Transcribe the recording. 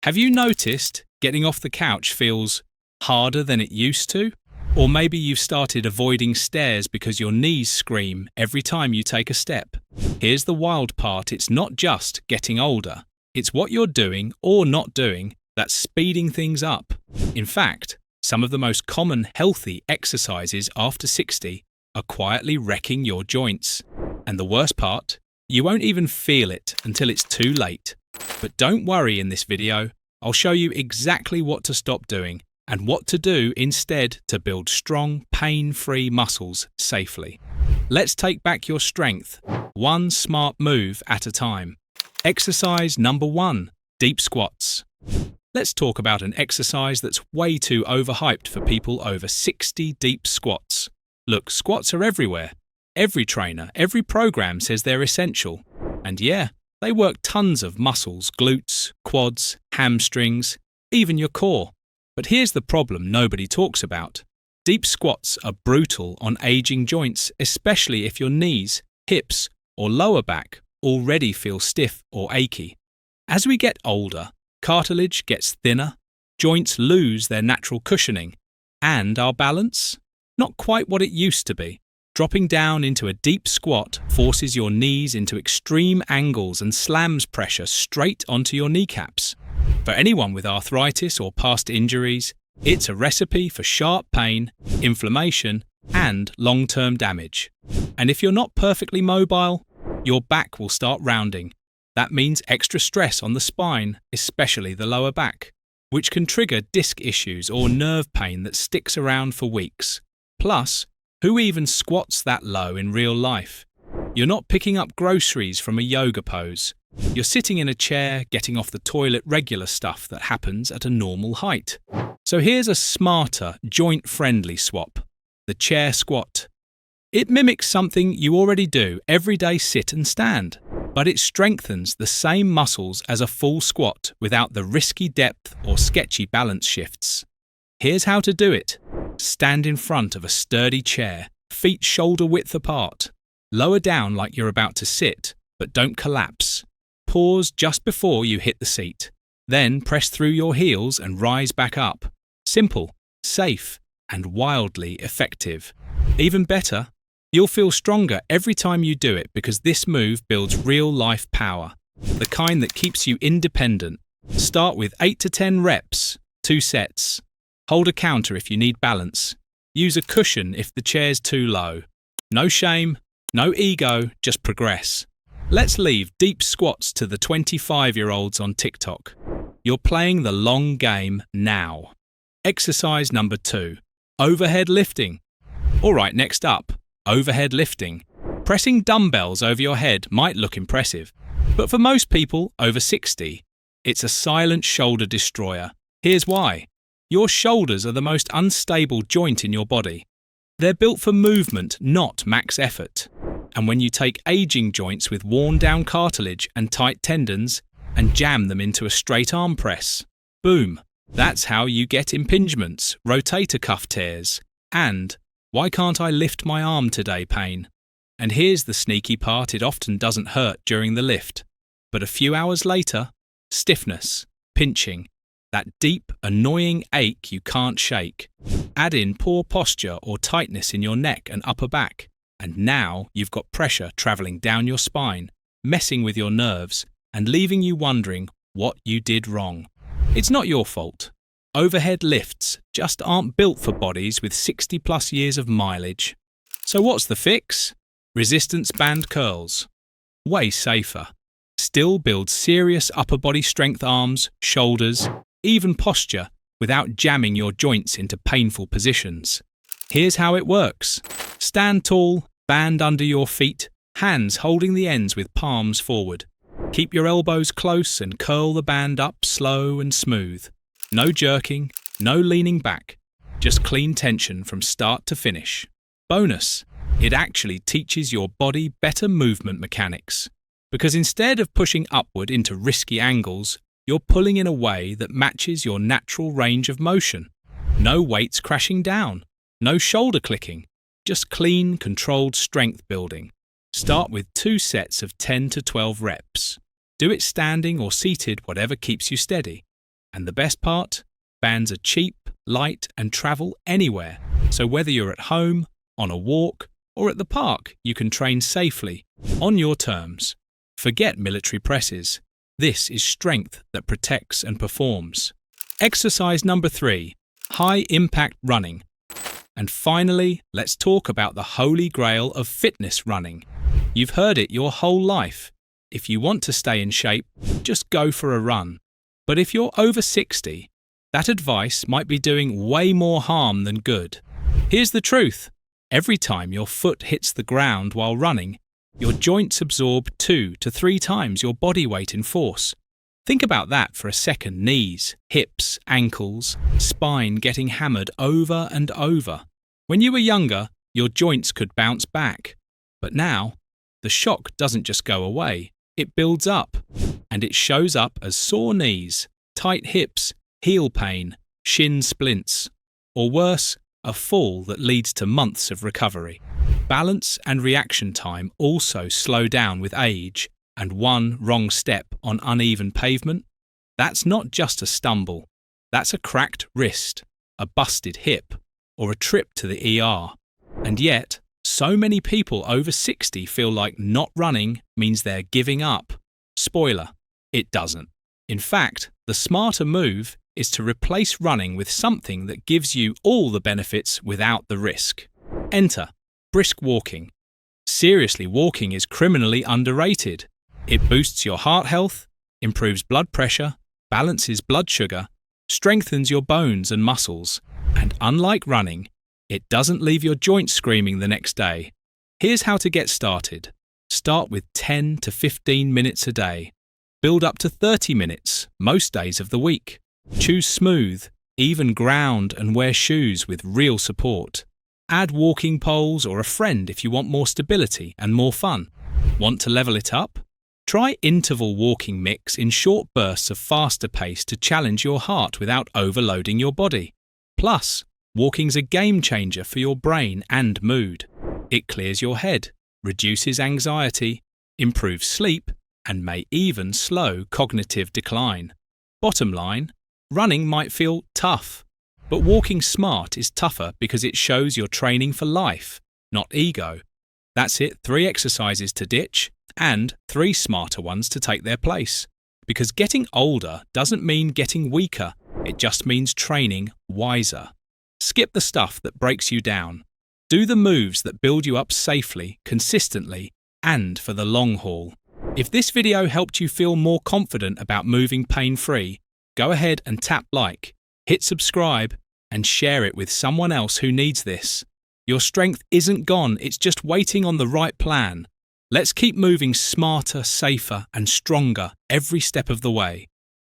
Have you noticed getting off the couch feels harder than it used to? Or maybe you've started avoiding stairs because your knees scream every time you take a step. Here's the wild part, it's not just getting older. It's what you're doing or not doing that's speeding things up. In fact, some of the most common healthy exercises after 60 are quietly wrecking your joints. And the worst part, you won't even feel it until it's too late. But don't worry, in this video, I'll show you exactly what to stop doing and what to do instead to build strong, pain-free muscles safely. Let's take back your strength, one smart move at a time. Exercise number 1, deep squats. Let's talk about an exercise that's way too overhyped for people over 60, deep squats. Look, squats are everywhere. Every trainer, every program says they're essential. And yeah, they work tons of muscles, glutes, quads, hamstrings, even your core. But here's the problem nobody talks about. Deep squats are brutal on aging joints, especially if your knees, hips, or lower back already feel stiff or achy. As we get older, cartilage gets thinner, joints lose their natural cushioning, and our balance? Not quite what it used to be. Dropping down into a deep squat forces your knees into extreme angles and slams pressure straight onto your kneecaps. For anyone with arthritis or past injuries, it's a recipe for sharp pain, inflammation, and long-term damage. And if you're not perfectly mobile, your back will start rounding. That means extra stress on the spine, especially the lower back, which can trigger disc issues or nerve pain that sticks around for weeks. Plus, who even squats that low in real life? You're not picking up groceries from a yoga pose. You're sitting in a chair, getting off the toilet, regular stuff that happens at a normal height. So here's a smarter, joint-friendly swap, the chair squat. It mimics something you already do every day, sit and stand, but it strengthens the same muscles as a full squat without the risky depth or sketchy balance shifts. Here's how to do it. Stand in front of a sturdy chair, feet shoulder width apart. Lower down like you're about to sit, but don't collapse. Pause just before you hit the seat. Then press through your heels and rise back up. Simple, safe, and wildly effective. Even better, you'll feel stronger every time you do it because this move builds real-life power, the kind that keeps you independent. Start with 8 to 10 reps, 2 sets. Hold a counter if you need balance. Use a cushion if the chair's too low. No shame, no ego, just progress. Let's leave deep squats to the 25-year-olds on TikTok. You're playing the long game now. Exercise number 2, overhead lifting. Alright, next up, overhead lifting. Pressing dumbbells over your head might look impressive, but for most people over 60, it's a silent shoulder destroyer. Here's why. Your shoulders are the most unstable joint in your body. They're built for movement, not max effort. And when you take aging joints with worn-down cartilage and tight tendons and jam them into a straight arm press, boom, that's how you get impingements, rotator cuff tears, and why can't I lift my arm today pain. And here's the sneaky part, it often doesn't hurt during the lift. But a few hours later, stiffness, pinching, that deep, annoying ache you can't shake. Add in poor posture or tightness in your neck and upper back, and now you've got pressure traveling down your spine, messing with your nerves, and leaving you wondering what you did wrong. It's not your fault. Overhead lifts just aren't built for bodies with 60+ years of mileage. So what's the fix? Resistance band curls. Way safer. Still build serious upper body strength arms, shoulders, even posture without jamming your joints into painful positions. Here's how it works. Stand tall, band under your feet, hands holding the ends with palms forward. Keep your elbows close and curl the band up slow and smooth. No jerking, no leaning back, just clean tension from start to finish. Bonus, it actually teaches your body better movement mechanics. Because instead of pushing upward into risky angles, you're pulling in a way that matches your natural range of motion. No weights crashing down, no shoulder clicking, just clean, controlled strength building. Start with 2 sets of 10 to 12 reps. Do it standing or seated, whatever keeps you steady. And the best part? Bands are cheap, light, and travel anywhere. So whether you're at home, on a walk, or at the park, you can train safely, on your terms. Forget military presses. This is strength that protects and performs. Exercise number 3, high-impact running. And finally, let's talk about the holy grail of fitness running. You've heard it your whole life. If you want to stay in shape, just go for a run. But if you're over 60, that advice might be doing way more harm than good. Here's the truth. Every time your foot hits the ground while running, your joints absorb 2 to 3 times your body weight in force. Think about that for a second. Knees, hips, ankles, spine getting hammered over and over. When you were younger, your joints could bounce back. But now, the shock doesn't just go away, it builds up. And it shows up as sore knees, tight hips, heel pain, shin splints, or worse, a fall that leads to months of recovery. Balance and reaction time also slow down with age, and one wrong step on uneven pavement, that's not just a stumble. That's a cracked wrist, a busted hip, or a trip to the ER. And yet, so many people over 60 feel like not running means they're giving up. Spoiler, it doesn't. In fact, the smarter move is to replace running with something that gives you all the benefits without the risk. Enter brisk walking. Seriously, walking is criminally underrated. It boosts your heart health, improves blood pressure, balances blood sugar, strengthens your bones and muscles, and unlike running, it doesn't leave your joints screaming the next day. Here's how to get started. Start with 10 to 15 minutes a day. Build up to 30 minutes most days of the week. Choose smooth, even ground and wear shoes with real support. Add walking poles or a friend if you want more stability and more fun. Want to level it up? Try interval walking mix in short bursts of faster pace to challenge your heart without overloading your body. Plus, walking's a game changer for your brain and mood. It clears your head, reduces anxiety, improves sleep, and may even slow cognitive decline. Bottom line, running might feel tough, but walking smart is tougher because it shows you're training for life, not ego. That's it, 3 exercises to ditch and 3 smarter ones to take their place. Because getting older doesn't mean getting weaker, it just means training wiser. Skip the stuff that breaks you down. Do the moves that build you up safely, consistently, and for the long haul. If this video helped you feel more confident about moving pain-free, go ahead and tap like, hit subscribe, and share it with someone else who needs this. Your strength isn't gone, it's just waiting on the right plan. Let's keep moving smarter, safer, and stronger every step of the way.